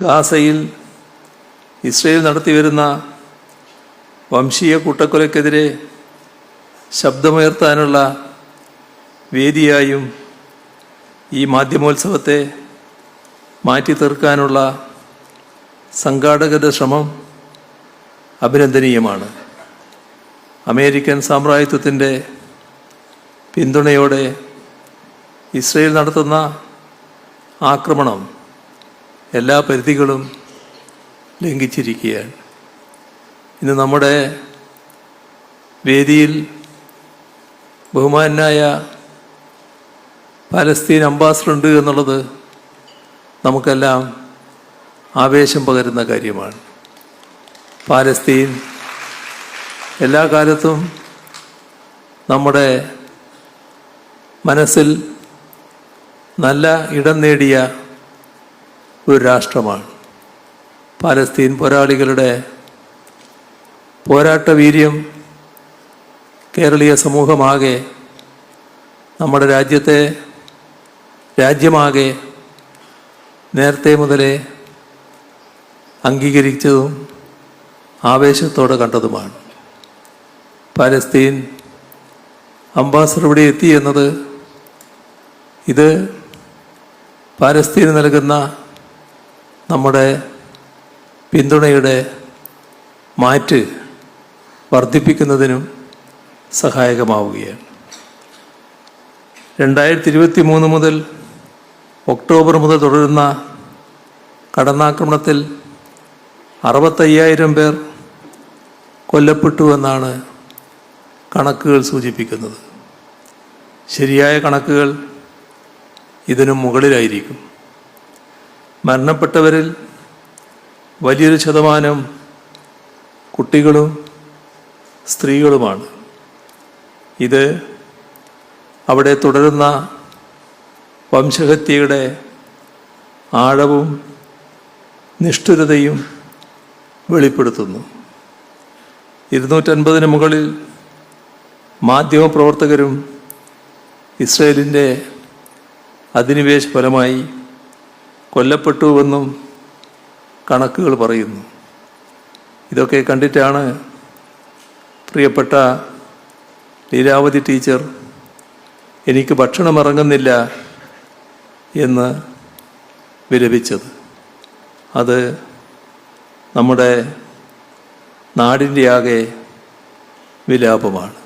ഗാസയിൽ ഇസ്രയേൽ നടത്തിവരുന്ന വംശീയ കൂട്ടക്കൊലയ്ക്കെതിരെ ശബ്ദമുയർത്താനുള്ള വേദിയായും ഈ മാധ്യമോത്സവത്തെ മാറ്റി തീർക്കാനുള്ള സംഘാടകരുടെ ശ്രമം അഭിനന്ദനീയമാണ്. അമേരിക്കൻ സാമ്രാജ്യത്വത്തിൻ്റെ പിന്തുണയോടെ ഇസ്രയേൽ നടത്തുന്ന ആക്രമണം എല്ലാ പരിധികളും ലംഘിച്ചിരിക്കുകയാണ്. ഇന്ന് നമ്മുടെ വേദിയിൽ ബഹുമാനായ പാലസ്തീൻ അംബാസഡർ ഉണ്ട് എന്നുള്ളത് നമുക്കെല്ലാം ആവേശം പകരുന്ന കാര്യമാണ്. പാലസ്തീൻ എല്ലാ കാലത്തും നമ്മുടെ മനസ്സിൽ നല്ല ഇടം നേടിയ ഒരു രാഷ്ട്രമാണ്. പാലസ്തീൻ പോരാളികളുടെ പോരാട്ട വീര്യം കേരളീയ സമൂഹമാകെ, നമ്മുടെ രാജ്യമാകെ നേരത്തെ മുതലേ അംഗീകരിച്ചതും ആവേശത്തോടെ കണ്ടതുമാണ്. പാലസ്തീൻ അംബാസഡർ ഇവിടെ എത്തി എന്നത് ഇത് പാലസ്തീന് നൽകുന്ന നമ്മുടെ പിന്തുണയുടെ മാറ്റ് വർദ്ധിപ്പിക്കുന്നതിനും സഹായകമാവുകയാണ്. 2023 മുതൽ ഒക്ടോബർ മുതൽ തുടരുന്ന കടന്നാക്രമണത്തിൽ 65,000 പേർ കൊല്ലപ്പെട്ടുവെന്നാണ് കണക്കുകൾ സൂചിപ്പിക്കുന്നത്. ശരിയായ കണക്കുകൾ ഇതിനും മുകളിലായിരിക്കും. മരണപ്പെട്ടവരിൽ വലിയൊരു ശതമാനം കുട്ടികളും സ്ത്രീകളുമാണ്. ഇത് അവിടെ തുടരുന്ന വംശഹത്യയുടെ ആഴവും നിഷ്ഠുരതയും വെളിപ്പെടുത്തുന്നു. 250 മുകളിൽ മാധ്യമപ്രവർത്തകരും ഇസ്രയേലിൻ്റെ അധിനിവേശ ഫലമായി കൊല്ലപ്പെട്ടുവെന്നും കണക്കുകൾ പറയുന്നു. ഇതൊക്കെ കണ്ടിട്ടാണ് പ്രിയപ്പെട്ട ലീലാവതി ടീച്ചർ എനിക്ക് ഭക്ഷണം ഇറങ്ങുന്നില്ല എന്ന് വിലപിച്ചത്. അത് നമ്മുടെ നാടിൻ്റെ ആകെ വിലാപമാണ്.